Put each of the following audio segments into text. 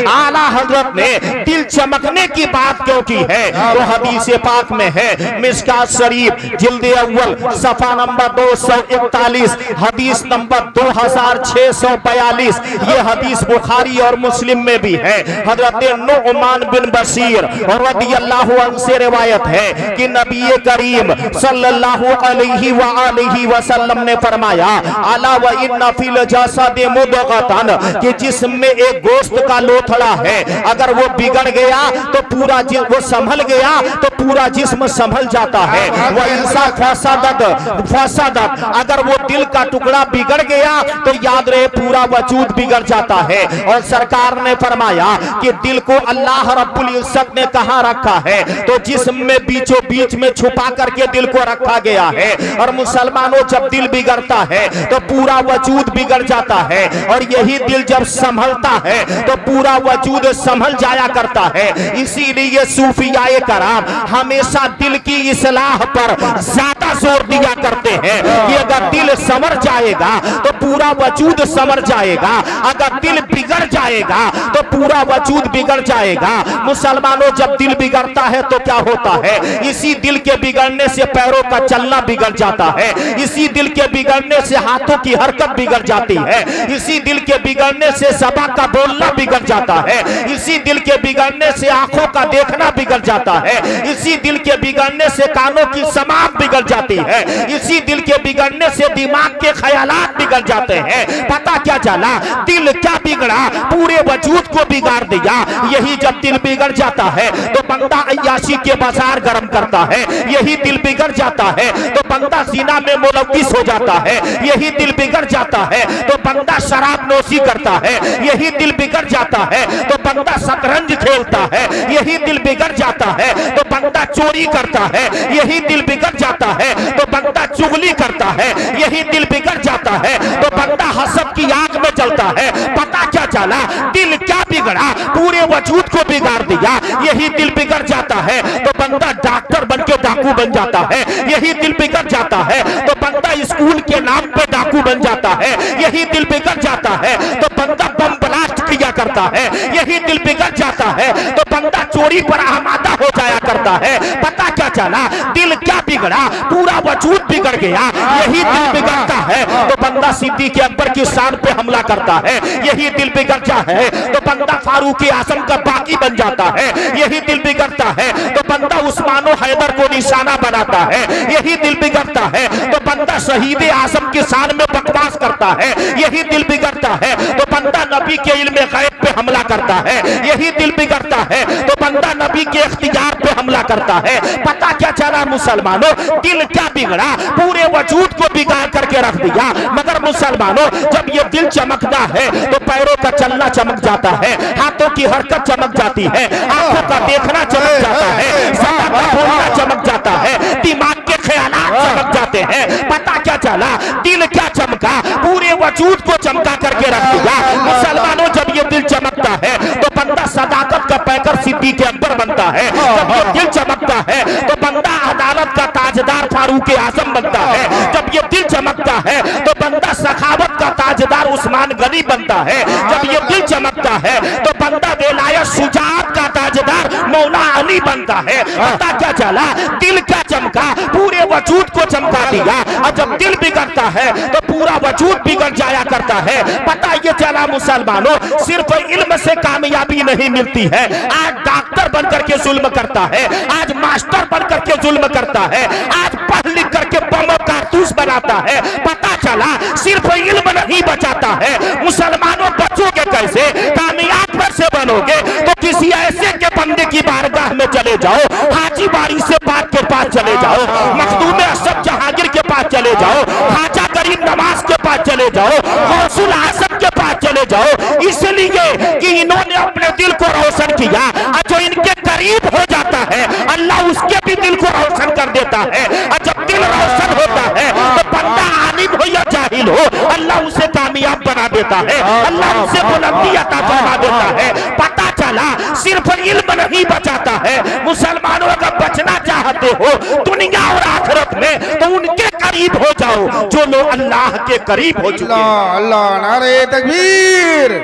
आला हजरत ने दिल चमकने की बात क्यों की है? तो हदीस पाक में है, मिशकात शरीफ जिल्द अव्वल सफा नंबर 241, हदीस नंबर 2642। ये हदीस बुखारी और मुस्लिम में भी है। हजरत नुअमान बिन बशीर रदियल्लाहु अन्हु से रिवायत है कि नबी करीम सल्लल्लाहु अलैहि वसल्लम ने फरमाया, अला व इन्ना फिल जसद मुदगतन, कि जिसमें एक गोश्त का लोथड़ा है, अगर वो बिगड़ गया तो पूरा वो संभल गया तो पूरा जिस्म संभल जाता है। वह इंसान फसादत, अगर वो दिल का टुकड़ा बिगड़ गया तो याद रहे पूरा वजूद बिगड़ जाता है। और सरकार ने फरमाया कि दिल को अल्लाह रब्बुल इज्जत ने कहां रखा है? तो जिस्म में बीचों बीच में छुपा करके दिल को रखा गया है। और मुसलमानों, जब दिल बिगड़ता है तो पूरा वजूद बिगड़ जाता है, और यही दिल जब संभलता है तो पूरा वजूद संभल जाया करता है। इसीलिए सूफियाए कराम हमेशा दिल की इस्लाह पर ज्यादा जोर दिया करते हैं कि अगर दिल संवर जाएगा तो पूरा वजूद संवर जाएगा, अगर दिल बिगड़ जाएगा तो पूरा वजूद बिगड़ जाएगा। मुसलमानों, जब दिल बिगड़ता है तो क्या होता है? इसी दिल के बिगड़ने से पैरों का चलना बिगड़ जाता है, इसी दिल के बिगड़ने से हाथों की हरकत बिगड़ जाती है, इसी दिल के बिगड़ने से ज़बान का बोलना बिगड़ जाता है, इसी दिल के बिगड़ने से आंखों का देखना बिगड़ जाता है, इसी दिल के बिगड़ने से कानों की समात बिगड़ जाती है, इसी दिल के बिगड़ने से दिमाग के ख्यालात बिगड़ जाते हैं। पता क्या चला? दिल क्या बिगड़ा? पूरे वजूद को बिगाड़ दिया। यही जब दिल बिगड़ जाता है तो बंदा अय्याशी के बाजार गर्म करता है, यही दिल बिगड़ जाता है तो बंदा जिना में मुलव्विस हो जाता है, यही दिल बिगड़ जाता है तो बंदा शराब नोशी करता है, यही दिल बिगड़ जाता है तो बंदा शतरंज खेलता है, यही दिल बिगड़ जाता है तो बंदा चोरी करता है, यही दिल बिगड़ जाता है तो बंदा चुगली करता है, यही दिल बिगड़ जाता है तो बंदा हसद की आग में जलता है। पता क्या चला? दिल क्या बिगड़ा? पूरे वजूद को बिगाड़ दिया। यही दिल बिगड़ जाता है तो बंदा डॉक्टर बन के डाकू बन जाता है, यही दिल बिगड़ जाता है तो बंदा स्कूल के नाम पे डाकू बन जाता है, यही दिल बिगड़ जाता है तो बंदा बम ब्लास्ट किया करता है, यही दिल बिगड़ जाता है तो बंदा चोरी पर आमादा हो जाया करता है। पता क्या चला? दिल क्या बिगड़ा? पूरा वजूद बिगड़ गया। यही दिल बिगड़ता है तो बंदा सिद्दीक़ अकबर की शान पे हमला करता है, यही दिल बिगड़ता है तो बंदा फारूक आजम का बाकी बन जाता है, यही दिल बिगड़ता है तो बंदा उस्मान हैदर को निशाना बनाता है, यही दिल बिगड़ता है तो बंदा शहीद आजम की शान में बकवास करता है, यही दिल बिगड़ता है तो बंदा नबी के इल्म गैब पे हमला करता है, यही दिल बिगड़ता है तो बंदा नबी के इख्तियार पे हमला करता है। पता क्या चला मुसलमानों? दिल क्या बिगड़ा? पूरे वजूद को बिगाड़ करके रख दिया। मगर मुसलमानों, जब ये दिल चमकता है तो पैरों का चलना चमक जाता है, हाथों की हरकत चमक जाती है, आंखों का देखना चमक जाता है, ज़बान का बोलना चमक जाता है, दिमाग के ख्यालात चमक जाते हैं। पता क्या चला? दिल क्या चमका? पूरे वजूद को चमका करके रख दिया। मुसलमानों, जब ये दिल चमकता है तो बंदा सदाकत का पैकर सिद्दीक़ अकबर बनता है, जब ये दिल चमकता है तो बंदा अदालत का ताजदार फारूक आजम बनता है, जब ये दिल चमकता है तो बंदा सखावत का ताजदार उस्मान गनी बनता है, जब ये दिल चमकता है तो बंदा विलायत शुजाअत का ताजदार मौला अली बनता है। पता क्या चला? दिल क्या चमका? पूरे वजूद को चमका दिया। और जब दिल बिगड़ता है तो पूरा वजूद बिगड़ जाया करता है। पता ये चला मुसलमानों, सिर्फ इल्म से कामयाबी नहीं मिलती है। आज डॉक्टर बनकर के जुल्म करता है, आज मास्टर बनकर के जुल्म करता है, आज पढ़ लिख करके बम और कारतूस बनाता है। पता चला सिर्फ इल्म नहीं बचाता है। मुसलमानों, बचोगे कैसे? कामयाब कैसे बनोगे? तो किसी ऐसे के बंदे की बारगाह में चले जाओ, हाजी बारी से पाक के पास चले जाओ, मखदूम असद जहांगीर के पास चले जाओ, खाजा गरीब नवाज के पास चले जाओ, गौसुल आजम के पास चले जाओ। इसलिए कि इन्होंने अपने दिल को रोशन किया, और जो इनके करीब हो जाता है अल्लाह उसके भी दिल को रोशन कर देता है। और जब दिल रोशन होता है तो बंदा आलिम हो या जाहिल हो, अल्लाह उसे कामयाब बना देता है, अल्लाह उसे बुलंदी अता फरमा देता है। पता चला सिर्फ इल्म नहीं बचाता है। मुसलमानों, अगर बचना चाहते हो दुनिया और आखिरत में तो उनके करीब हो जाओ जो लोग अल्लाह के करीब हो चुके हैं। अल्लाह, नारे तकबीर,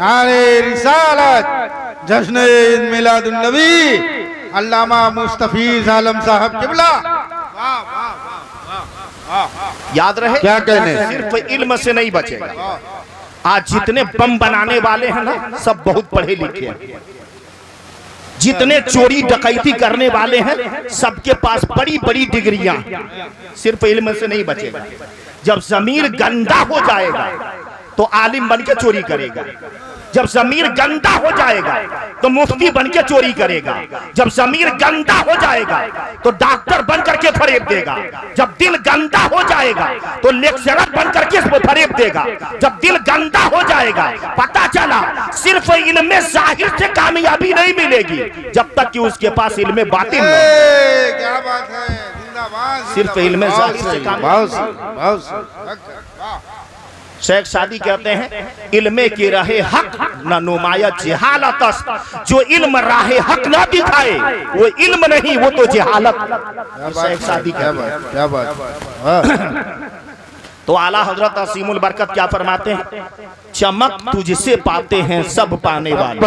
नारे रिसालत जश्न मिलादुन नबी अल्लामा मुस्तफीज आलम साहब किबला। याद रहे क्या कहने, सिर्फ इल्म से नहीं बचेगा। आज जितने बम बनाने वाले हैं ना सब बहुत पढ़े लिखे हैं। जितने चोरी डकैती करने वाले हैं सबके पास बड़ी बड़ी डिग्रियां, सिर्फ इल्म से नहीं बचेगा। जब जमीर गंदा हो जाएगा तो आलिम बन के चोरी करेगा। जब जमीर गंदा हो जाएगा तो मुफ्ती बन के चोरी करेगा। जब जमीर गंदा हो जाएगा तो डॉक्टर बन करके फरेब देगा। जब दिल गंदा हो जाएगा तो लेक्चरर बन करके फरेब देगा। जब दिल गंदा हो जाएगा, पता चला सिर्फ इल्म ज़ाहिर से कामयाबी नहीं मिलेगी जब तक कि उसके पास इल्म बातिन न हो। क्या बात है, जिंदाबाद। सिर्फ इल्म ज़ाहिर से शेख सादी कहते हैं इल्मे की राहे हक न नुमाया जहालत। जो इल्म राहे हक ना दिखाए वो इल्म नहीं, वो तो जहालत। शेख सादी क्या बात। तो आला हजरत असीमुल बरकत क्या फरमाते हैं, चमक तुझसे पाते हैं सब पाने वाले,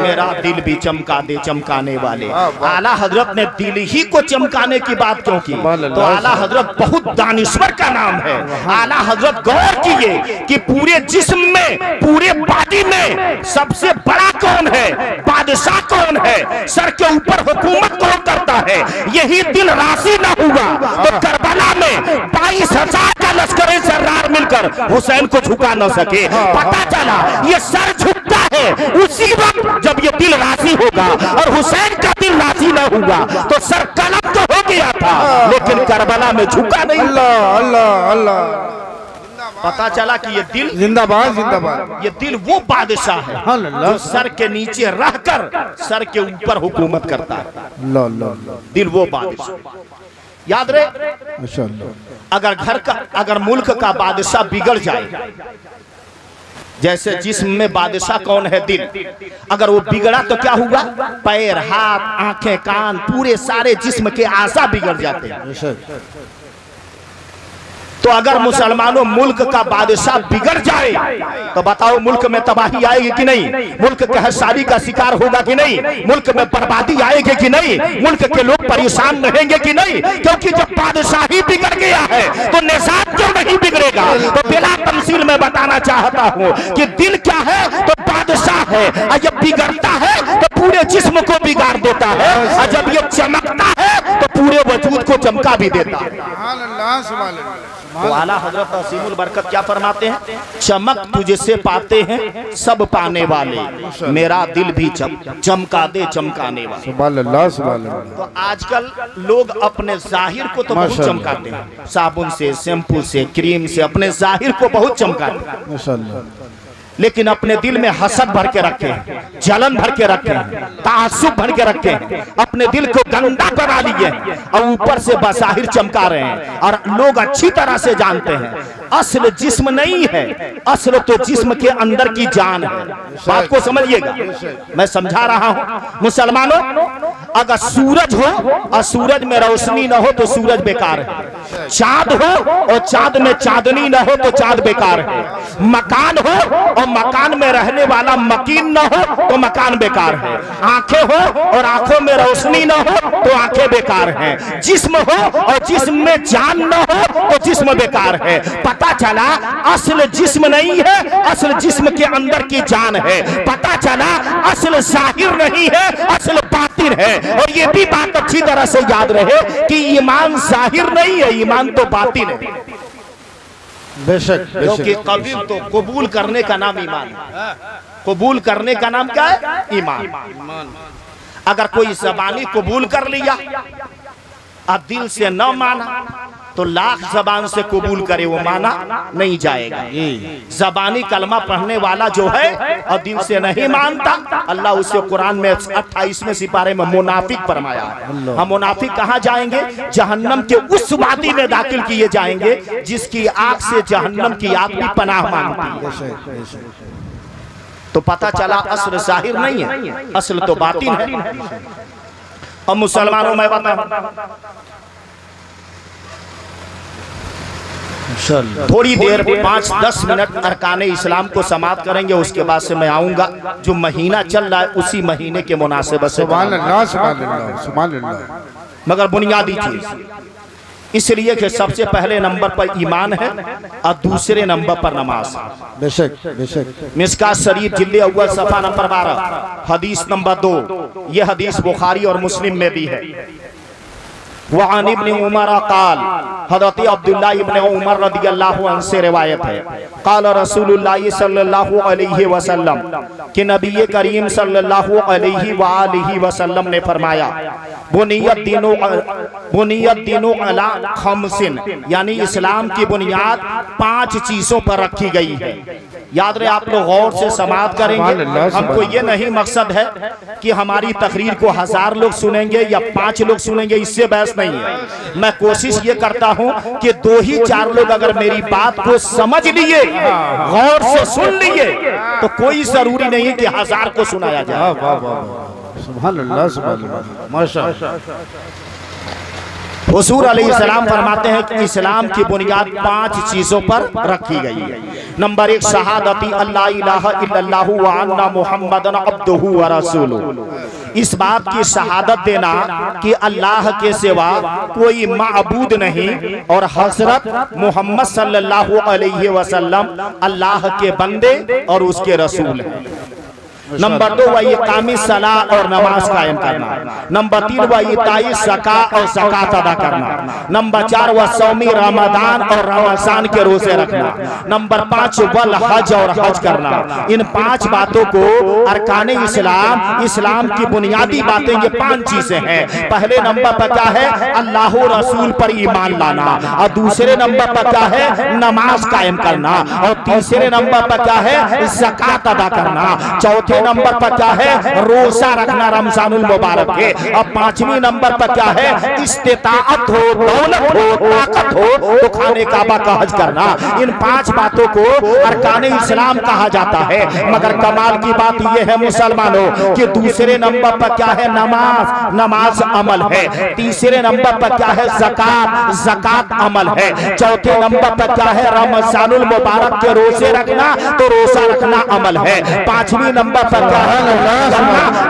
मेरा दिल भी चमका दे चमकाने वाले। आला हजरत ने दिल ही को चमकाने की बात क्यों की? तो आला हजरत बहुत दानिश्वर का नाम है। आला हजरत गौर किए कि पूरे जिस्म में, पूरे बॉडी में सबसे बड़ा कौन है, बादशाह कौन है, सर के ऊपर हुकूमत कौन करता है। यही दिल राशि न हुआ तो करबला में 22,000 का लश्कर सर्रार मिलकर हुसैन को झुका न सके। पता चला ये सर झुकता है उसी वक्त जब ये दिल राशि होगा, और हुसैन का दिल राशि न हुआ तो सर कलम तो हो गया था लेकिन करबला में झुका नहीं। अल्लाह अल्लाह अल्लाह। पता चला कि ये दिल जिंदाबाद जिंदाबाद, ये दिल वो बादशाह है जो सर के नीचे रहकर सर के ऊपर हुकूमत करता है। दिल वो बादशाह। याद रहे, अगर घर का, अगर मुल्क का बादशाह बिगड़ जाए, जैसे जिस्म में बादशाह कौन है, दिल, अगर वो बिगड़ा तो क्या हुआ, पैर, हाथ, आंखें, कान, पूरे सारे जिस्म के आज़ा बिगड़ जाते हैं। तो अगर मुसलमानों मुल्क का बादशाह बिगड़ जाए तो बताओ मुल्क में तबाही आएगी कि नहीं, मुल्क कहसारी का शिकार होगा कि नहीं, मुल्क में बर्बादी आएगी कि नहीं, मुल्क के लोग परेशान रहेंगे कि नहीं। क्योंकि जब बादशाह ही बिगड़ गया है तो निजाम क्यों नहीं बिगड़ेगा। तो बिला तमसील में बताना चाहता हूँ कि दिल क्या है, तो बादशाह है, और जब बिगड़ता है तो पूरे जिस्म को बिगाड़ देता है, और जब ये चमकता है तो पूरे वजूद को चमका भी देता है। तो आला हजरत असीमुल बरकत क्या फरमाते हैं, चमक तुझसे पाते हैं सब पाने वाले, मेरा दिल भी चमका दे चमकाने वाले। तो आजकल लोग अपने जाहिर को तो बहुत चमकाते हैं, साबुन से, शैम्पू से, क्रीम से अपने जाहिर को बहुत चमकाते हैं, लेकिन अपने दिल में हसद भर के रखे हैं, जलन भर के रखे हैं, तासुब भर के रखे हैं, अपने दिल को गंदा बना लिए और ऊपर से बज़ाहिर चमका रहे हैं। और लोग अच्छी तरह से जानते हैं असल जिस्म नहीं है, असल तो जिस्म के अंदर की जान है। बात को समझिएगा, मैं समझा रहा हूं। मुसलमानों, अगर सूरज हो और सूरज में रोशनी न हो तो सूरज बेकार है, चांद हो और चांद में चांदनी न हो तो चांद बेकार है, मकान हो और मकान में रहने वाला मकीन न हो तो मकान बेकार है, आंखें हो और आंखों में रोशनी न हो तो आंखें बेकार हैं, जिस्म हो और जिस्म में जान न हो तो जिस्म बेकार है। पता चला असल जिस्म नहीं है, असल जिस्म के अंदर की जान है। पता चला असल जाहिर नहीं है, असल बातिन है। और ये भी बात अच्छी तरह से याद रहे कि ईमान जाहिर नहीं है, ईमान तो बातिन है। बेशक, क्योंकि कबील तो कबूल करने का नाम ईमान है। कबूल करने का नाम क्या है, ईमान। अगर कोई ज़बानी कबूल कर लिया और दिल से न माना तो लाख जबान से कबूल करे वो माना नहीं जाएगा। जबानी कलमा पढ़ने वाला जो है और दिल से नहीं मानता, अल्लाह उसे कुरान में 28वें सिपारे में मुनाफिक फरमाया है। हम मुनाफिक कहाँ जाएंगे, जहन्नम के उस वादी में दाखिल किए जाएंगे जिसकी आग से जहन्नम की आग भी पनाह मांगती है। तो पता चला असल जाहिर नहीं है, असल तो बातिन है। अब मुसलमानों में बताऊं, थोड़ी देर 5-10 मिनट अरकाने इस्लाम को समाप्त करेंगे, उसके बाद से मैं आऊंगा। जो महीना चल रहा है उसी महीने के मुनासिबत से, सुभान अल्लाह, सुभान अल्लाह, सुभान अल्लाह। मगर बुनियादी चीज इसलिए कि सबसे पहले नंबर पर ईमान है और दूसरे नंबर पर नमाज। बेशक बेशक। मिशकात शरीफ जिल्द अव्वल सफा नंबर 12 हदीस नंबर 2, यह हदीस बुखारी और मुस्लिम में भी है। वअन इब्न उमर क़ाल, हज़रत अब्दुल्लाह इब्न उमर रदियल्लाहु अन्हु से रिवायत है, क़ाल रसूलुल्लाह सल्लल्लाहु अलैहि वसल्लम, कि नबी करीम सल्लल्लाहु अलैहि वसल्लम ने फरमाया, बुनियत दीनु अला खमसिन, यानी इस्लाम की बुनियाद 5 चीजों पर रखी गई है। याद रहे, आप लोग गौर से समाप्त करेंगे। हमको ये नहीं मकसद है कि हमारी तकरीर को 1000 लोग सुनेंगे या 5 लोग सुनेंगे, इससे बहस नहीं है। मैं कोशिश ये करता हूँ कि 2 ही 4 लोग अगर मेरी बात को समझ लिए, गौर से सुन लिए, तो कोई जरूरी नहीं है कि 1000 को सुनाया जाए। सुभान अल्लाह, सुभान अल्लाह, माशाअल्लाह। हुजूर अलैहिस्सलाम फरमाते हैं कि इस्लाम की बुनियाद 5 चीजों पर रखी गई है। नंबर 1, शहादती अल्ला इलाहा इल्लल्लाहु व अन्ना मुहम्मदन अब्दुहु व रसूलुहु, इस बात की शहादत देना कि अल्लाह के सिवा कोई माबूद नहीं और हजरत मोहम्मद सल्लल्लाहु अलैहि वसल्लम अल्लाह के बंदे और उसके रसूल हैं। नंबर 2, वह इकामी सलाह और नमाज कायम करना। नंबर 3, वह इताई ज़का और ज़कात अदा करना। नंबर 4, वह सौमी रमजान और रमजान के रोजे रखना। नंबर 5, वल हज और हज करना। इन 5 बातों को अरकाने इस्लाम, इस्लाम की बुनियादी बातें ये 5 चीजें हैं। पहले नंबर पर क्या है? अल्लाह रसूल पर ईमान लाना, और दूसरे नंबर पर क्या है? नमाज कायम करना, और तीसरे नंबर पर क्या है? ज़कात अदा करना। चौथे नंबर पर क्या है? रोजा रखना रमजानुल मुबारक के। और 5वीं नंबर पर क्या है? इस्तिताअत हो, दौलत हो, ताकत हो तो खाने काबा का हज करना। इन 5 बातों को अरकाने इस्लाम कहा जाता है। मगर कमाल की बात यह है मुसलमानों कि दूसरे नंबर पर क्या है? नमाज, नमाज अमल है। तीसरे नंबर पर क्या है? ज़कात, ज़कात अमल है। चौथे नंबर पर क्या है? रमजानुल मुबारक के रोजे रखना, तो रोजा रखना अमल है। 5वीं नंबर पर क्या है?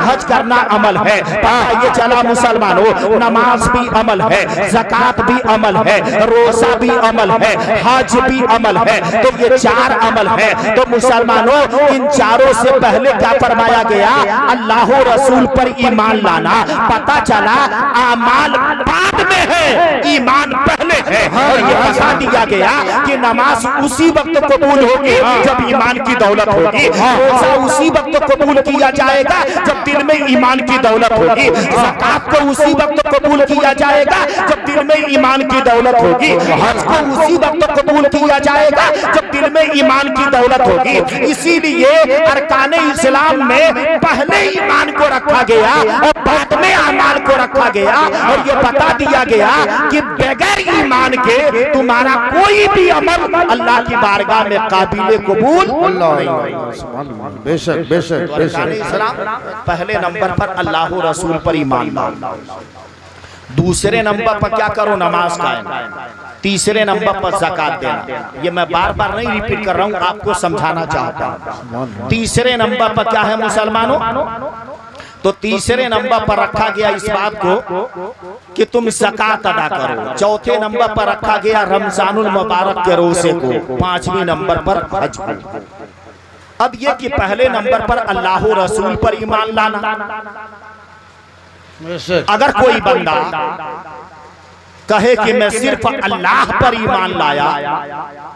हज करना अमल है। ये चला मुसलमानों, नमाज भी अमल है, ज़कात भी अमल है, रोजा भी अमल है, हज भी अमल है। तो ये 4 अमल है। तो मुसलमानों, इन चारों से पहले क्या फरमाया गया? अल्लाह रसूल पर ईमान लाना। पता चला आमाल बाद में है, ईमान पहले है। और ये बता दिया गया कि नमाज उसी वक्त कबूल होगी जब ईमान की दौलत होगी। रोजा उसी वक्त कबूल किया जाएगा जब दिल में ईमान की दौलत होगी। ज़कात को उसी वक्त कबूल किया जाएगा जब दिल में ईमान की दौलत होगी। हज को उसी वक्त कबूल किया जाएगा जब दिल में ईमान की दौलत होगी। इसीलिए अरकाने इस्लाम में पहले ईमान को रखा गया और बाद में अमाल को रखा गया। और ये बता दिया गया कि बगैर ईमान के तुम्हारा कोई भी अमल अल्लाह की बारगाह में काबिल कबूल नहीं। बेशक बेशक बेशक। पहले नंबर पर अल्लाह रसूल पर ईमान लाओ। दूसरे नंबर पर क्या करो? नमाज कायम। तीसरे नंबर पर ज़कात देना। ये मैं बार बार नहीं रिपीट कर रहा हूँ, आपको समझाना चाहता हूँ। तीसरे नंबर पर क्या है मुसलमानों? तो तीसरे नंबर पर रखा गया इस बात को कि तुम ज़कात अदा करो। चौथे नंबर पर रखा गया रमजानुल मुबारक के रोजे को। 5वीं नंबर पर हज को। अब ये कि पहले नंबर पर अल्लाह रसूल पर ईमान लाना। अगर कोई बंदा कहे कि मैं सिर्फ अल्लाह पर ईमान लाया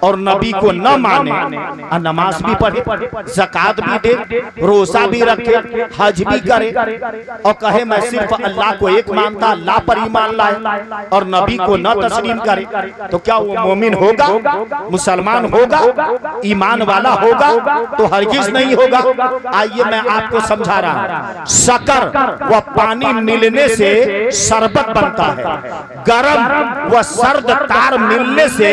और नबी को न माने, नमाज भी पढ़े, ज़कात भी दे, रोजा भी रखे, हज भी करे, और कहे मैं सिर्फ अल्लाह को एक मानता, अल्लाह पर ईमान लाए और नबी को न तस्लीम करे, तो क्या वो मोमिन होगा? मुसलमान होगा? ईमान वाला होगा? तो हरगिज नहीं होगा। आइए मैं आपको समझा रहा हूँ। शक्कर व पानी मिलने से शरबत बनता है, गरम गर्म व सर्द तार मिलने से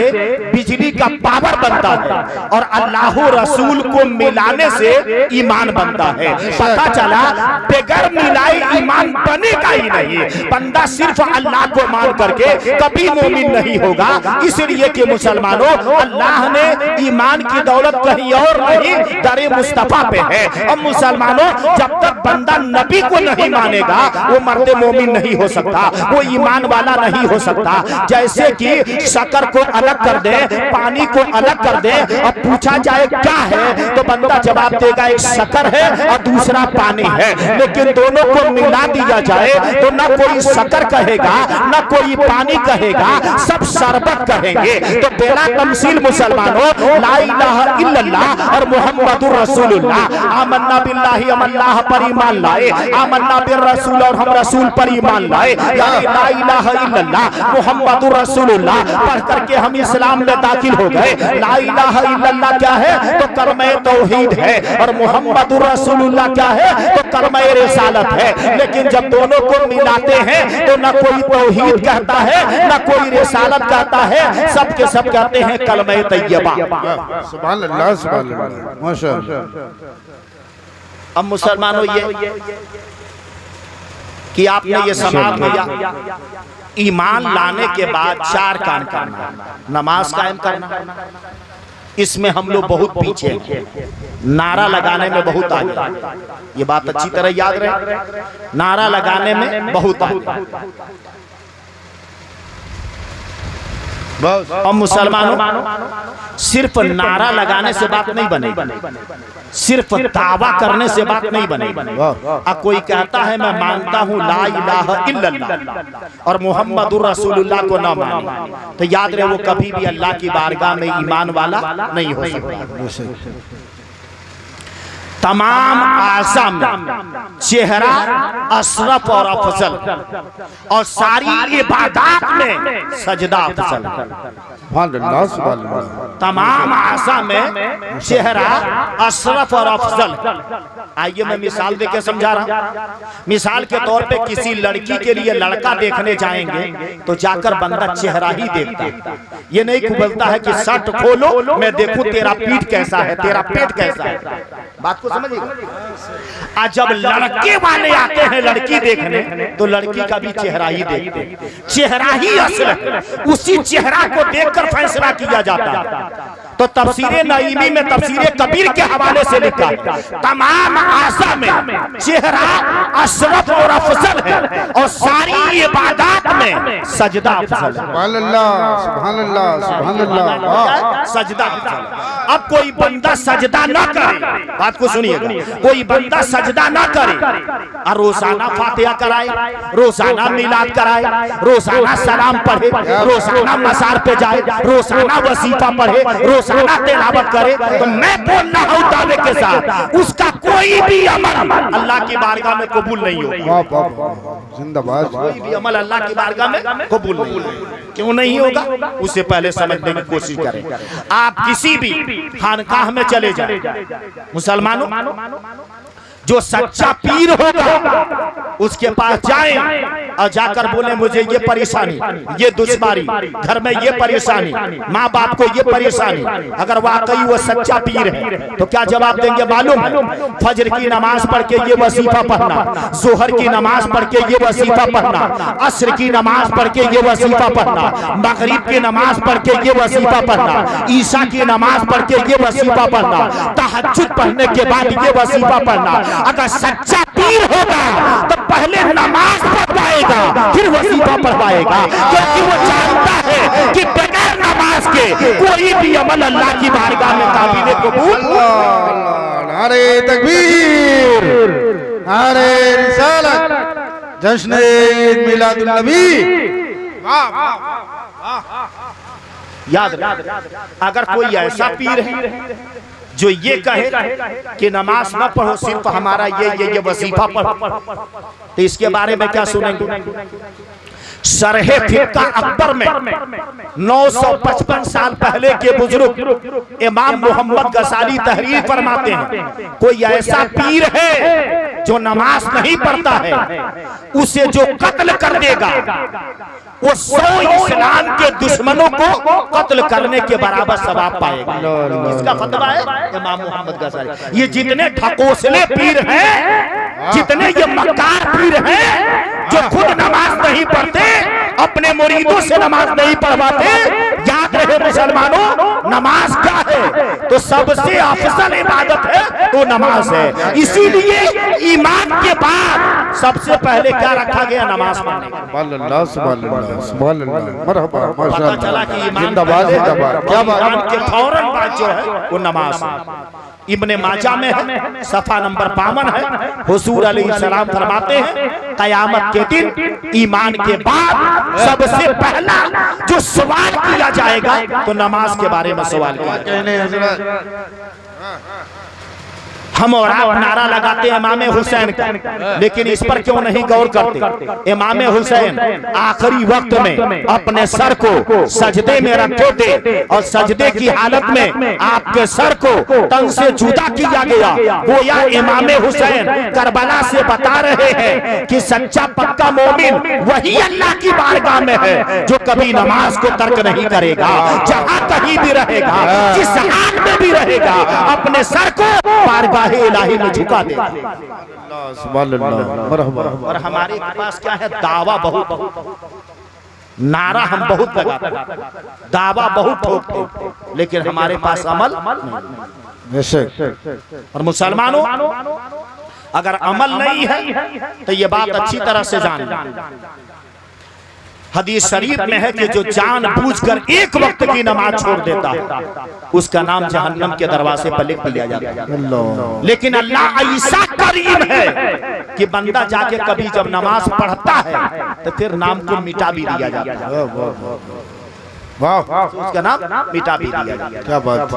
बिजली का पावर बनता है और अल्लाह रसूल को मिलाने से ईमान बनता है। पता चला बगैर मिलाए ईमान बनेगा ही नहीं। बंदा सिर्फ अल्लाह को मान करके कभी मोमिन नहीं होगा। इसलिए कि मुसलमानों, अल्लाह ने ईमान की दौलत कहीं और नहीं, दरे मुस्तफा पे है। अब मुसलमानों, जब तक बंदा नबी को नहीं मानेगा वो मर्द मोमिन नहीं हो सकता, वो ईमान वाला नहीं हो सकता। जैसे कि शक्कर को अलग कर दे, पानी को अलग कर दे, अब पूछा जाए क्या है तो बंदा जवाब देगा एक शक्कर है और दूसरा पानी है। लेकिन दोनों को मिला दिया जाए तो ना कोई शक्कर कहेगा ना कोई पानी कहेगा, सब शरबत कहेंगे। तो बेला तमसील मुसलमानों, ला इलाहा इल्लल्लाह और मुहम्मदुर रसूलुल्लाह, आमन्ना बिल्लाहि, हम अल्लाह पर ईमान लाए, आमन्ना बिर रसूल और हम रसूल पर ईमान लाए, यानी ला इलाहा इल्लल्लाह मुहम्मदुर रसूलुल्लाह पढ़ करके हम इस्लाम में दाखिल हो गए। ला इलाहा इल्लल्लाह क्या है तो कलमे तौहीद है और मुहम्मदुर रसूलुल्लाह क्या है तो कलमे रिसालत है। लेकिन जब दोनों को मिलाते हैं तो ना कोई तौहीद कहता है ना कोई रिसालत कहता है, सब के सब कहते हैं कलमे तैयबा। सुभान अल्लाह, सुभान अल्लाह, माशाअल्लाह। अब मुसलमानों, ये कि आपने ये समाज किया, ईमान लाने के बाद चार काम करना, नमाज कायम करना, इसमें हम लोग बहुत पीछे हैं, नारा लगाने में बहुत आगे। ये बात अच्छी तरह याद रहे, नारा लगाने में बहुत आगे। और मुसलमानों, सिर्फ नारा लगाने से बात नहीं बनेगी, सिर्फ दावा करने से बात नहीं बनेगी। अब कोई कहता है मैं मानता हूँ ला इलाहा इल्लल्लाह और मुहम्मदुर रसूलुल्लाह को ना माने, तो याद रहे वो कभी भी अल्लाह की बारगाह में ईमान वाला नहीं हो सकता। तमाम आज़म चेहरा अशरफ और अफजल और सारी इबादत में सजदा अफजल। तमाम आज़म में चेहरा अशरफ और अफजल। आइए मैं मिसाल देके समझा रहा हूँ। मिसाल के तौर पे किसी लड़की के लिए लड़का देखने जाएंगे तो जाकर बंदा चेहरा ही देखता, ये नहीं बोलता है कि शर्ट खोलो मैं देखूं तेरा पीठ कैसा है, तेरा पेट कैसा है। बात को समझिए। आज जब लड़के वाले आते हैं लड़की देखने तो लड़की का भी चेहरा ही देखते हैं, चेहरा ही असल है, उसी चेहरा को देखकर फैसला किया जाता है। तो तफसीरे नईमी में तफसीरे कबीर के हवाले से लिखा है तमाम आसा में चेहरा अशरफ और अफजल है और सारी इबादत में सजदा अफजल है। सुभान अल्लाह, सुभान अल्लाह, सुभान अल्लाह। सजदा अफजल। अब कोई बंदा सजदा ना करे, बात को सुनिएगा, कोई बंदा सजदा ना करे और रोजाना फातिहा कराए, रोजाना मिलाद कराए, रोजाना सलाम पढ़े, रोजाना मजार पे जाए, रोजाना वसीफा पढ़े, रोजाना तिलावत करे, तो मैं बोल रहा हूं दावे के साथ उसका कोई भी अमल अल्लाह की बारगाह में कबूल नहीं होगा। जिंदाबाद। कोई भी अमल अल्लाह की बारगाह में कबूल नहीं होगा। क्यों नहीं होगा उसे पहले समझने की कोशिश करें। आप किसी भी खानकाह में चले जाए, मुसलमानों जो सच्चा पीर होगा उसके पास जाएं और जाकर बोले मुझे ये परेशानी, ये दुश्मनी, घर में ये परेशानी, माँ बाप को ये परेशानी। अगर वाकई वो सच्चा पीर है तो क्या जवाब देंगे मालूम है? फजर की नमाज पढ़ के ये वसीफा पढ़ना, जोहर की नमाज पढ़ के ये वसीफा पढ़ना, असर की नमाज पढ़ के ये वसीफा पढ़ना, मगरिब की नमाज पढ़ के ये वसीफा पढ़ना, ईशा की नमाज पढ़ के ये वसीफा पढ़ना, तहज्जुद पढ़ने के बाद ये वसीफा पढ़ना। अगर सच्चा पीर होगा तो पहले नमाज पढ़वाएगा फिर वसीफा पढ़वाएगा, क्योंकि वो जानता है कि बगैर नमाज के कोई भी अमल अल्लाह की बारगाह में काबिल कबूल। नारे तकबीर, नारे रिसालत, जश्न ईद मिलादुन नबी। याद अगर कोई ऐसा पीर है जो ये कहे कि नमाज न पढ़ो सिर्फ हमारा ये वजीफा पढ़ो, तो इसके बारे में क्या सुनेंगे? शरहे फिक्का अकबर में 955 साल पहले के बुजुर्ग इमाम मोहम्मद गजाली तहरीर फरमाते हैं कोई ऐसा पीर है जो नमाज नहीं पढ़ता है उसे जो कत्ल कर देगा वो 100 इस्लाम के दुश्मनों को कत्ल करने के बराबर सवाब पाएगा। इसका फतवा है इमाम मोहम्मद गजाली। ये जितने ठकोसले पीर हैं, जितने ये मक्कार पीर हैं जो खुद नमाज नहीं पढ़ते, अपने मुरीदों से नमाज नहीं पढ़वाते, याद रहे मुसलमानों, नमाज क्या है? तो सबसे अफजल इबादत है तो नमाज है। इसीलिए ईमान के बाद सबसे पहले क्या रखा गया? नमाज पता चला कि ईमान क्या बात के फौरन बाद जो है वो नमाज है। इब्ने माजा में है, सफा नंबर 52 है। हुजूर अलैहिस्सलाम फरमाते हैं कयामत के दिन ईमान के बाद सबसे पहला जो सवाल किया जाएगा तो नमाज के बारे में सवाल किया जाएगा। हम और आप नारा लगाते हैं इमाम हुसैन का, लेकिन इस पर क्यों नहीं गौर करते? इमाम हुसैन आखिरी वक्त में अपने सर को सजदे में रखे थे और सजदे की हालत में आपके सर को तन से जुदा किया गया। गोया इमाम हुसैन करबला से बता रहे हैं कि सच्चा पक्का मोमिन वही अल्लाह की बारगाह में है जो कभी नमाज को तर्क नहीं करेगा, जहां कहीं भी रहेगा, जिस हाल में भी रहेगा, अपने सर को बारगाह इलाही में झुका दे। और हमारे पास क्या है? दावा बहुत, नारा हम बहुत लगाते, दावा बहुत ठोकते, लेकिन हमारे पास अमल नहीं। और मुसलमानों अगर अमल नहीं है तो ये बात अच्छी तरह से जान। हदीस शरीफ में है कि जो जानबूझकर एक वक्त की नमाज छोड़ देता है उसका नाम जहन्नम के दरवाजे पर लिख दिया जाता है। लेकिन अल्लाह ऐसा करीम है कि बंदा जाके कभी जब नमाज पढ़ता है तो फिर नाम को मिटा भी दिया जाता है। वाह, उसका नाम मिटा भी दिया जाता है। क्या बात।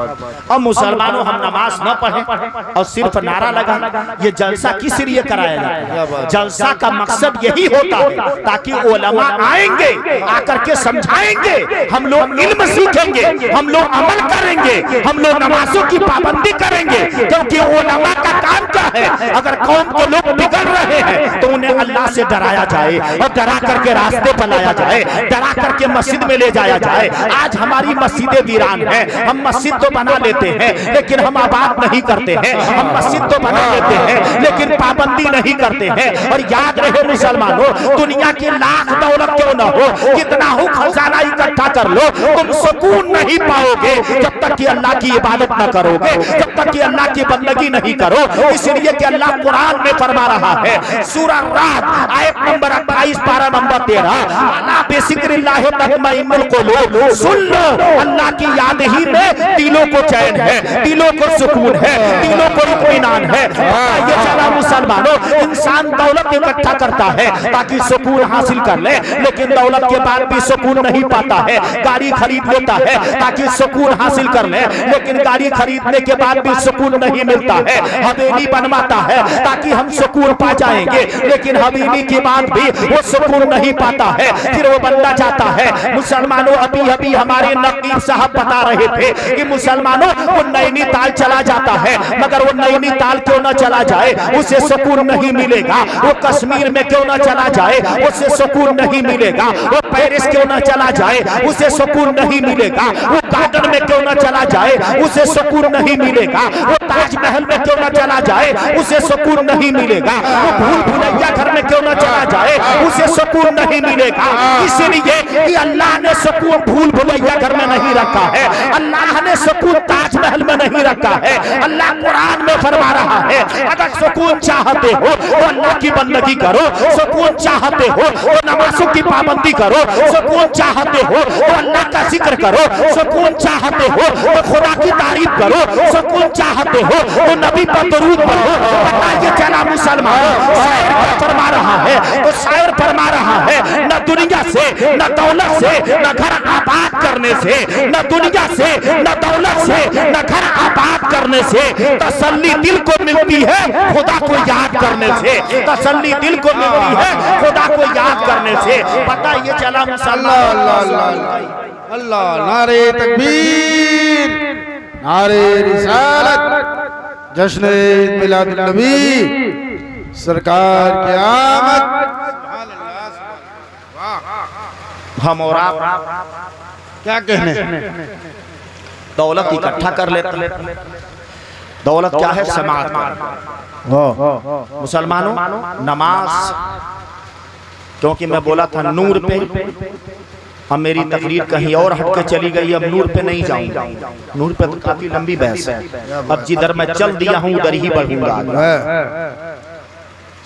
अब मुसलमानों हम नमाज न पढ़ें और सिर्फ नारा लगा, ये जलसा किस लिए कराया जाता है? जलसा का मकसद यही होता है ताकि उलमा आएंगे, आकर के समझाएंगे, हम लोग इल्म सीखेंगे, हम लोग अमल करेंगे, हम लोग नमाजों की पाबंदी करेंगे। क्योंकि उलमा का काम क्या है? अगर कौम के लोग बिगड़ रहे हैं तो उन्हें अल्लाह से डराया जाए और डरा करके रास्ते पर लाया जाए, डरा करके मस्जिद में ले जाया जाए। आज हमारी मस्जिदें वीरान हैं, हम मस्जिद तो बना लेते हैं लेकिन हम आबाद नहीं करते हैं, हम मस्जिद तो बना लेते हैं लेकिन पाबंदी नहीं करते हैं। और याद रहे मुसलमानों, दुनिया की लाख दौलत क्यों न हो, कितना हो खजाना इकट्ठा कर लो, तुम सुकून नहीं पाओगे जब तक कि अल्लाह की इबादत न करोगे, जब तक कि अल्लाह की बंदगी नहीं करो। इसलिए कि अल्लाह कुरान में फरमा रहा है, सूरह रात आयत नंबर 28 पारा नंबर 13, अला बिज़िक्रिल्लाह तत्मइन्नुल कुलूब, सुन लो अल्लाह की याद ही में दिलों को चैन है, दिलों को सुकून है, दिलों को इत्मीनान है। ये चला मुसलमानों, इंसान दौलत इकट्ठा करता है ताकि सुकून हासिल कर ले, लेकिन दौलत के बाद भी सुकून नहीं पाता है। गाड़ी खरीद लेता है ताकि सुकून हासिल कर ले, लेकिन गाड़ी खरीदने के बाद भी सुकून नहीं मिलता है। हवेली बनवाता है ताकि हम सुकून पा जाएंगे, लेकिन हवेली के बाद भी वो सुकून नहीं पाता है। फिर वो बंदा जाता है। मुसलमानों अभी अभी हमारे नकीब साहब बता रहे थे कि मुसलमानों वो नैनीताल चला जाता है, मगर वो नैनीताल क्यों न चला जाए, उसे सुकून नहीं मिलेगा। वो कश्मीर में क्यों न चला जाए, उसे सुकून नहीं मिलेगा। वो पेरिस क्यों न चला जाए, उसे सुकून नहीं मिलेगा। वो गार्डन में क्यों न चला जाए, उसे सुकून नहीं मिलेगा। वो ताजमहल में क्यों न चला जाए, उसे सुकून नहीं मिलेगा। वो भूल भुलैया घर में क्यों न चला जाए, उसे सुकून नहीं मिलेगा। इसलिए कि अल्लाह ने सुकून भूल भुलैया घर में नहीं रखा है, अल्लाह ने सुकून ताजमहल में नहीं रखा है। अल्लाह कुरान में फरमा रहा है, अगर सुकून चाहते हो तो अल्लाह की बंदगी करो, सुकून चाहते हो तो नमाजों की पाबंदी करो, सुकून चाहते हो तो अल्लाह का जिक्र करो, सुकून चाहते हो तो खुदा की तारीफ करो, सुकून चाहते हो तो नबी पर दरूद पढ़ो। बताइए चला मुसलमान शायर फरमा रहा है तो शायर फरमा रहा है, न दुनिया से न दौलत से न घर आबाद करने से, न दुनिया से न दौलत से न घर आबाद करने से तसल्ली दिल को मिलती है खुदा को याद करने से, तसल्ली दिल को मिलती है खुदा को याद करने से। पता ये चला मुसलमान। अल्लाह नारे तकबीर, नारे रिसालत, जश्न मिलादुन नबी, सरकार की आमद। हम और आप क्या कहने, दौलत इकट्ठा कर लेते। दौलत क्या है? समाज। मुसलमानों नमाज, क्योंकि मैं बोला था नूर पे, अब मेरी तकरीर कहीं और हट के चली गई। अब नूर पे नहीं जाऊंगा, नूर पे तो काफी लंबी बहस है। अब जिधर मैं चल दिया हूँ उधर ही बढ़ूंगा।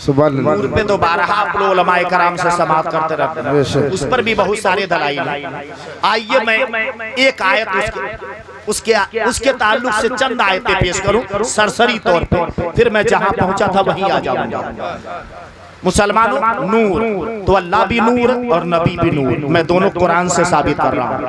नूर पे तो बारहा आप लोग उलमाए कराम से समाप्त करते रहते हैं, उस पर भी बहुत सारे दलाइल हैं। आइए मैं एक आयत उसके ताल्लुक से चंद आयतें पेश करूं सरसरी तौर पे, फिर मैं जहां पहुंचा था वहीं आ जाऊंगा। मुसलमानों नूर तो अल्लाह भी नूर और नबी भी नूर, मैं दोनों कुरान से साबित कर रहा हूं।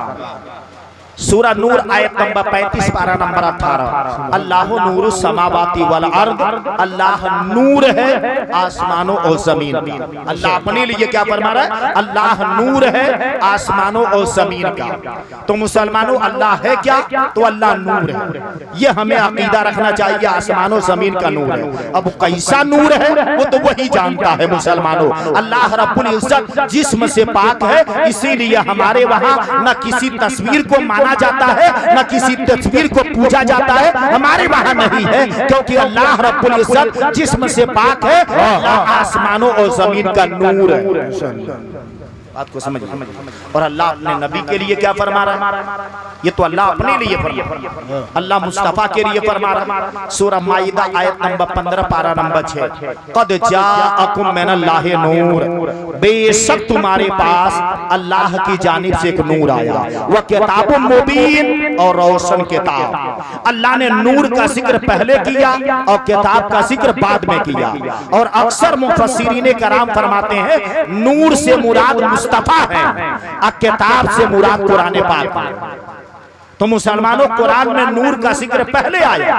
सूरा नूर आयत नंबर 35 पारा नंबर 18, अल्लाह नूर समावाती वल अर्द, अल्लाह नूर है आसमानों और जमीन का। अल्लाह अपने लिए क्या फरमा रहा है? अल्लाह नूर है आसमानों और जमीन का। तो मुसलमानों अल्लाह है क्या? तो अल्लाह नूर है। ये हमें अकीदा रखना चाहिए, आसमानों जमीन का नूर है। अब कैसा नूर है वो तो वही जानता है। मुसलमानों अल्लाह रब्बुल इज्जत जिस्म से पाक है, इसीलिए हमारे वहाँ न किसी तस्वीर को माना जाता है न किसी तस्वीर को पूजा जाता है, हमारे वहां नहीं है, क्योंकि अल्लाह रब्बुल इज्जत जिस्म से पाक है, अल्लाह आसमानों और जमीन का नूर है। बात को समझिए। और अल्लाह अपने नबी के लिए क्या फरमा रहा है? ये तो अल्लाह अपने लिए फरमा रहा है, अल्लाह मुस्तफा के लिए फरमा रहा है। सूरह माइदा आयत नंबर 15 पारा नंबर 6, कद जाअकुम मिनल्लाहि नूर, बेशक तुम्हारे पास अल्लाह की जानिब से एक नूर आया, वह किताबुम मुबीन और रोशन किताब। अल्लाह ने नूर का जिक्र पहले किया और किताब का जिक्र बाद में किया। और अक्सर मुफस्सिरीन कराम फरमाते हैं नूर से मुराद मुस्तफा है, किताब से मुराद कुरान पाक है। तो मुसलमानों कुरान में नूर का जिक्र पहले आया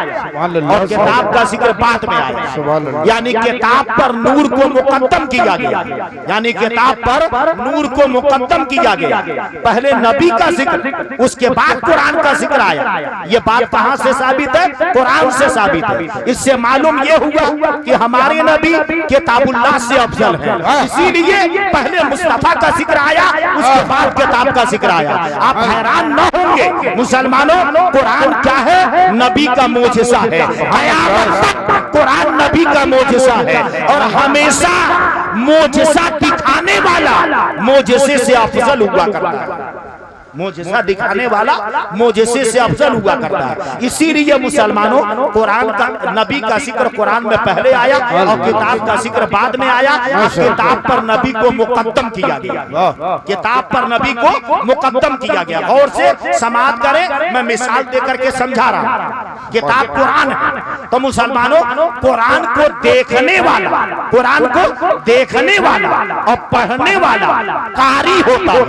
और किताब का जिक्र बाद में आया, यानी किताब पर नूर को मुकद्दम किया गया, यानी किताब पर नूर को मुकद्दम किया गया। पहले नबी का जिक्र, उसके बाद कुरान का जिक्र आया। ये बात कहां से साबित है? कुरान से साबित है। इससे मालूम ये हुआ कि हमारे नबी किताबुल्लाह से अफजल है, इसीलिए पहले मुस्तफा का जिक्र आया, उसके बाद किताब का जिक्र आया। आप हैरान न होंगे मुसलमानों, कुरान क्या है? नबी का मोजिज़ा है। कुरान नबी का मोजिज़ा है और हमेशा मोजिज़ा दिखाने वाला मोजिज़े से अफजल हुआ करता है। मोजिज़ा दिखाने वाला मोजिज़े से अफजल हुआ करता है। इसीलिए मुसलमानों कुरान का, नबी का जिक्र कुरान में पहले आया और किताब का जिक्र बाद में आया। किताब पर नबी को मुकद्दम किया गया, किताब पर नबी को मुकद्दम किया गया। और से समाप्त करें, मैं मिसाल देकर के समझा रहा हूं। किताब कुरान है तो मुसलमानों कुरान को देखने वाला, कुरान को देखने वाला और पढ़ने वाला कारी होता है।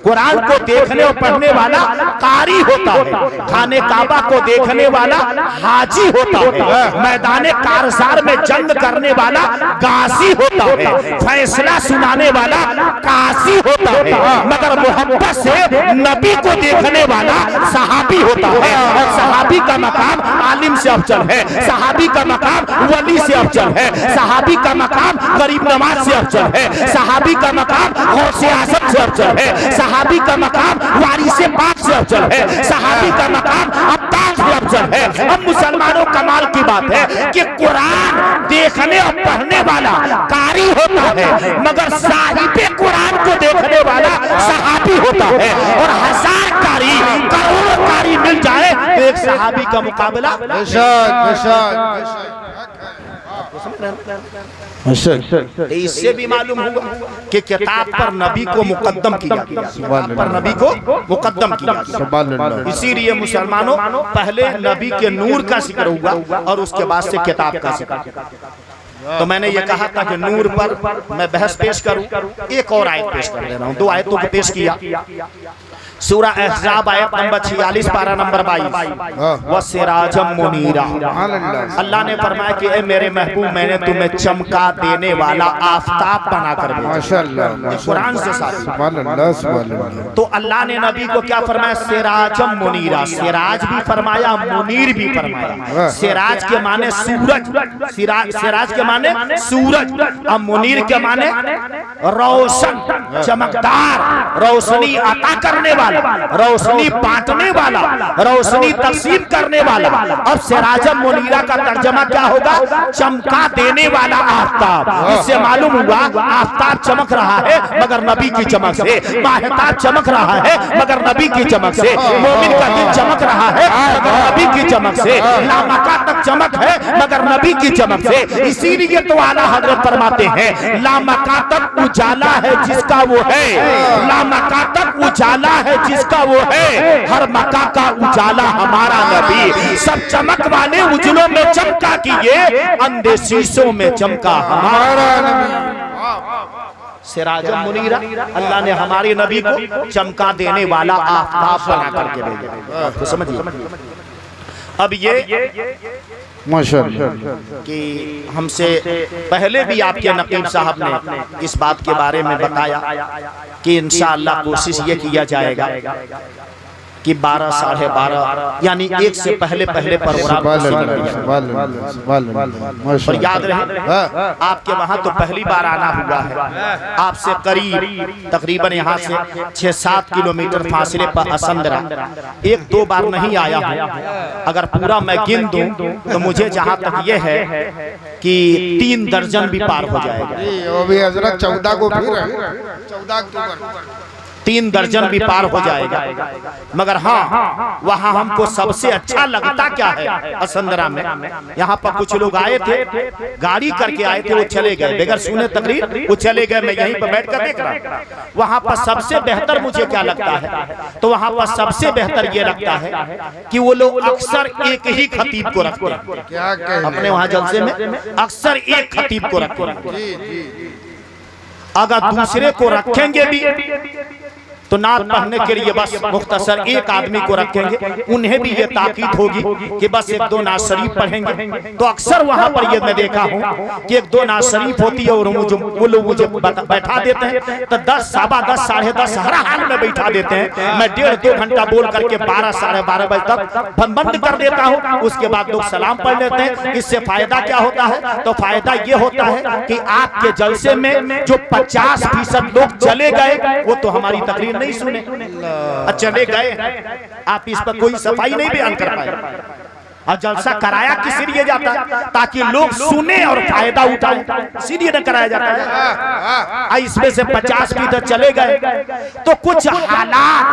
कुरान को देखने और पढ़ने वाला कारी होता है। खाने काबा को देखने वाला हाजी होता है। मैदान कारजार में जंग करने वाला गाजी होता है। फैसला सुनाने वाला काजी होता है। मगर मोहब्बत से नबी को देखने वाला सहाबी होता है। और सहाबी का मकाम आलिम से अफजल है, सहाबी का मकाम वली से अफजल है, सहाबी का मकाम गरीब नवाज से अफजल है, सहाबी का मकाम गौसे आज़म से अफजल है, सहाबी का मकाम वारिसे पाक से अफजल है, सहाबी का मकाम अब्बास से अफजल है। अब मुसलमानों कमाल की बात है कि कुरान देखने और पढ़ने वाला कारी होता है, मगर साहिबे कुरान को देखने वाला सहाबी होता है। और 1000 कारी, करोड़ों कारी मिल जाए तो एक सहाबी का मुकाबला इससे भी मालूम हुआ कि किताब पर नबी को मुकद्दम किया गया, किताब पर नबी को मुकद्दम किया गया। इसीलिए मुसलमानों पहले नबी के नूर का जिक्र हुआ और उसके बाद से किताब का जिक्र। तो मैंने ये कहा था कि नूर पर मैं बहस पेश करूं, एक और आयत पेश कर दे रहा हूं। 2 आयतों को पेश किया। सूरा अहज़ाब आयत नंबर 46 पारा नंबर 22 व सिराजम मुनीरा। अल्लाह ने फरमाया कि ए मेरे महबूब मैंने तुम्हें चमका देने वाला आफताब बनाकर भेजा। कुरान से साथ। तो अल्लाह ने नबी को क्या फरमाया? सिराजम मुनीरा। सिराज भी फरमाया, मुनीर भी फरमाया। सिराज के माने सूरज, सिराज के माने सूरज, अब मुनीर के माने रोशन, चमकदार, रोशनी अता करने वाला, रोशनी बांटने वाला, रोशनी तकसीम करने वाला। अब सिराजम मुनीरा का तर्जमा क्या होगा? चमका देने वाला आफ्ताब। इससे मालूम हुआ आफ्ताब चमक रहा है मगर नबी की चमक से, माहताब चमक रहा है मगर नबी की चमक से, मोमिन का दिल चमक रहा है मगर नबी की चमक से, लामका तक चमक है मगर नबी की चमक से। इसीलिए तो आला हजरत फरमाते हैं लामका तक उजाला है जिसका वो है, लामका तक उजाला है जिसका वो है, हर मका का उजाला हमारा नबी। सब चमक वाले उजलों में चमका किए, अंधे शीशों में चमका हमारा नबी। सिराजम मुनीरा, अल्लाह ने हमारे नबी को चमका देने वाला आफताब बना करके भेजा। तो समझिए अब ये माशाअल्लाह कि हमसे पहले भी आपके नकीब साहब ने इस बात के बारे में बताया कि इंशाअल्लाह कोशिश ये किया जाएगा कि 12 साढ़े 12 यानी एक से पहले प्रोग्राम। और याद रहे आपके वहाँ तो पहली बार आना हुआ है, आपसे करीब तकरीबन यहाँ से 6-7 किलोमीटर फासले पर असंदरा 1-2 बार नहीं आया हूँ। अगर पूरा मैं गिन दूं तो मुझे जहाँ तक ये है कि 3 दर्जन भी पार हो जाएगा। वो भी हजरत 14 को फिर 14 अक्टूबर 3 दर्जन भी पार हो जाएगा। मगर हाँ वहाँ हमको सबसे अच्छा लगता क्या है असंदरा में, यहाँ पर कुछ लोग आए थे, गाड़ी करके आए थे, वो चले गए बगैर सुने तकरीर, वो चले गए, मैं यहीं पर बैठ कर देख रहा। वहाँ पर सबसे बेहतर मुझे क्या लगता है, तो वहाँ पर सबसे बेहतर ये लगता है कि वो लोग अक्सर एक ही खतीब को रखते हैं। अपने वहाँ जलसे में अक्सर एक खतीब को रखते हैं। अगर दूसरे को रखेंगे भी तो नात पढ़ने के लिए बस मुख्तसर एक आदमी को रखेंगे, उन्हें भी ये ताकीद होगी कि बस 1-2 नात शरीफ पढ़ेंगे। तो अक्सर वहां पर ये मैं देखा हूँ कि 1-2 नात शरीफ होती है और वो लोग मुझे बैठा देते हैं, तो 10, सवा 10, साढ़े 10 हर हाल में बैठा देते हैं। मैं 1.5-2 घंटा बोल करके 12, साढ़े 12 बजे तक बंद कर देता हूँ। उसके बाद लोग सलाम पढ़ लेते हैं। इससे फायदा क्या होता है, तो फायदा ये होता है कि आपके जलसे में जो 50% लोग चले गए वो तो हमारी तकरीर नहीं सुने, चले गए, आप इस पर कोई सफाई नहीं बयान कर पाए। और जलसा कराया किस लिए जाता है, ताकि लोग सुने और फायदा उठाएं, इसीलिए न कराया जाता है। इसमें से 50% चले गए तो कुछ हालात,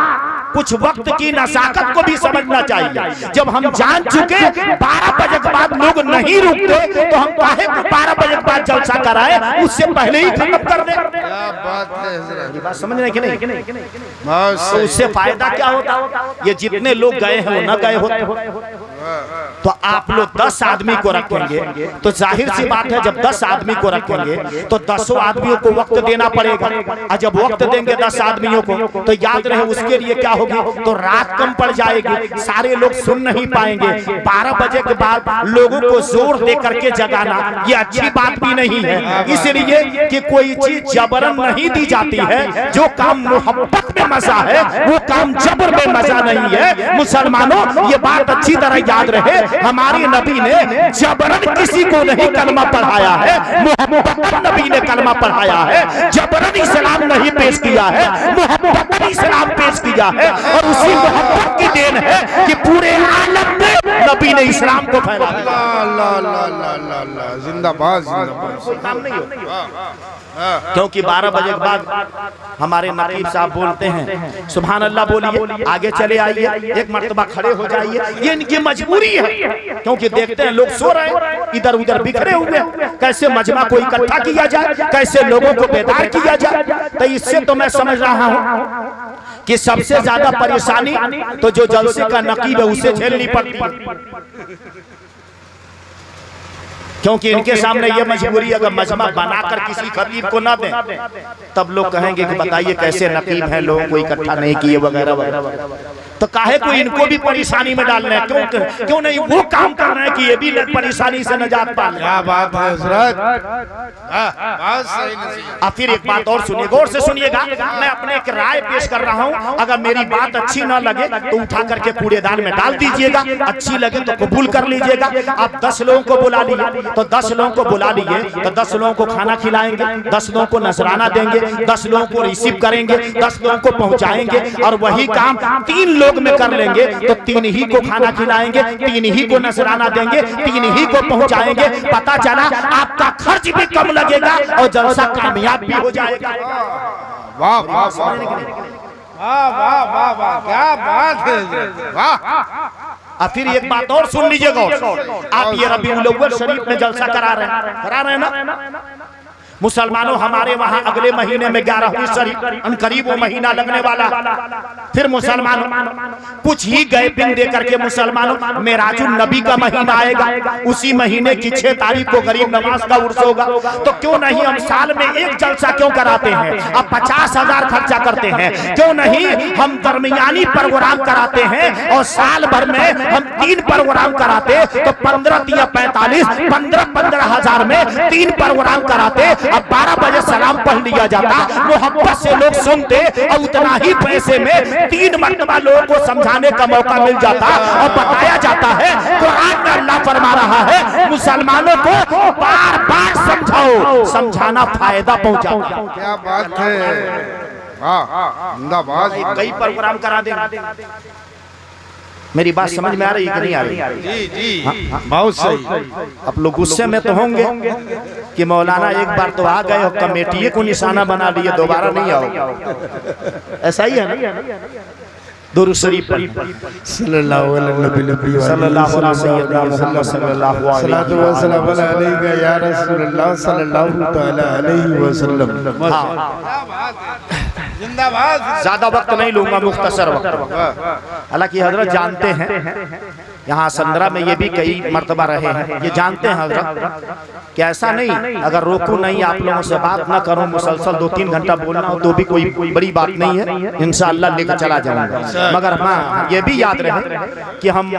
कुछ वक्त की नज़ाकत को भी समझना चाहिए। जब हम जान चुके 12 बजे के बाद लोग नहीं रुकते तो हम काहे को 12 बजे के बाद जलसा कराए, उससे पहले ही खत्म कर दे। बात समझ रहे कि नहीं? तो उससे फायदा क्या होता, ये जितने लोग गए हैं वो न गए होते। तो आप लोग 10 आदमी को रखेंगे तो जाहिर सी बात है जब 10 आदमी को रखेंगे तो 10 आदमियों को वक्त देना पड़ेगा। और जब वक्त देंगे 10 आदमियों को तो याद रहे उसके लिए क्या होगी, तो रात कम पड़ जाएगी, सारे लोग सुन नहीं पाएंगे। 12 बजे के बाद लोगों को जोर दे करके जगाना ये अच्छी बात भी नहीं है, इसलिए कि कोई चीज जबरन नहीं दी जाती है। जो काम मोहब्बत में मजा है वो काम जबर में मजा नहीं है। मुसलमानों ये बात अच्छी तरह याद रहे, हमारे नबी ने जबरन किसी को नहीं कलमा पढ़ाया है, मोहब्बतन नबी ने कलमा पढ़ाया है। जबरन इस्लाम नहीं पेश किया है, मोहब्बतन इस्लाम पेश किया है। और उसी मोहब्बत की देन है कि पूरे आलम में नबी ने इस्लाम को फैलाया। जिंदाबाद, काम नहीं हो क्योंकि 12 बजे के बाद हमारे नकीब साहब बोलते हैं सुभान अल्लाह बोलिए, आगे चले आइए, एक मर्तबा खड़े हो जाइए। ये इनकी मजबूरी है क्योंकि देखते हैं लोग सो रहे हैं, इधर उधर बिखरे हुए, कैसे मजमा को इकट्ठा किया जाए, कैसे लोगों को बेदार किया जाए। तो इससे तो मैं समझ रहा हूँ कि सबसे ज्यादा परेशानी तो जो जलसे का नकीब है उसे झेलनी पड़ती है। क्योंकि इनके सामने ये मजबूरी, अगर मजमा बनाकर किसी खतीब को ना दें तब लोग कहेंगे कि बताइए कैसे नकीब हैं, लोगों को इकट्ठा नहीं किए वगैरह वगैरह। तो काहे को इनको भी परेशानी में डालना है? क्यों नहीं वो काम कर रहे हैं कि ये भी परेशानी से नजात पा लें। क्या बात है हजरत, अब फिर एक बात और सुनिए, गौर से सुनिएगा। मैं अपने एक राय पेश कर रहा हूं, अगर मेरी बात अच्छी ना लगे तो उठा करके कूड़ेदान में डाल दीजिएगा, अच्छी लगे तो कबूल कर लीजिएगा। आप 10 लोगों को बुला लिए तो 10 लोगों को बुला लिए तो 10 लोगों को खाना खिलाएंगे, 10 लोगों को नजराना देंगे, 10 लोगों को रिसीव करेंगे, 10 लोगों को पहुंचाएंगे। और वही काम 3 लोग में कर लेंगे तो 3 ही को खाना खिलाएंगे, 3 ही को नजराना देंगे, 3 ही को पहुंचाएंगे। पता चला आपका खर्च भी कम लगेगा और जलसा कामयाब भी हो जाएगा। वाह वाह वाह वाह वाह वाह, क्या बात है, वाह। अब फिर एक बात और सुन लीजिएगा, आप ये रबीउल अव्वल शरीफ में जलसा करा रहे हैं ना मुसलमानों, हमारे वहां अगले महीने में 11वीं शरीफ करीब वो महीना लगने वाला। फिर मुसलमानों कुछ ही गए पिन दे करके मुसलमानों मेराजुल नबी का महीना आएगा, उसी महीने की 6 तारीख को गरीब नवाज का उर्स होगा। तो क्यों नहीं हम साल में एक जलसा क्यों कराते हैं? अब 50,000 खर्चा करते हैं, क्यों नहीं हम दरमियानी प्रोग्राम कराते हैं और साल भर में हम 3 प्रोग्राम कराते तो 15 या 45 15,000 में 3 प्रोग्राम कराते। अब 12 बजे सलाम पढ़ लिया जाता, मोहब्बत से लोग सुनते और उतना ही पैसे में 3 मरतबा लोगों को समझाने का मौका मिल जाता और बताया जाता है। कुरान में अल्लाह फरमा रहा है मुसलमानों को बार बार समझाओ, समझाना फायदा पहुंचाता। क्या बात है, वाह, जिंदाबाद। कई प्रोग्राम करा दे। मेरी बात समझ में आ रही है कि नहीं आ रही? जी जी, बहुत सही। आप लोग गुस्से में तो होंगे कि मौलाना एक बार तो आ गए और कमेटी को निशाना बना लिए, दोबारा नहीं आओ। ऐसा ही है ना? दुरूद शरीफ सल्लल्लाहु अलैहि सल्लल्लाहु अलैहि या रसूलल्लाह सल्लल्लाहु तआला अलैहि वसल्लम। जिंदाबाद। ज्यादा वक्त नहीं लूंगा, मुख्तसर वक्त। हालांकि हजरत जानते हैं यहाँ 15 में ये भी कई मर्तबा रहे हैं, ये जानते हैं हजरत कि ऐसा नहीं, अगर रोकू नहीं आप लोगों से बात ना करूं मुसलसल 2-3 घंटा बोलना हो तो भी कोई बड़ी बात नहीं है, इंशाअल्लाह लेकर चला जाऊंगा। मगर हाँ ये भी याद रहे कि हम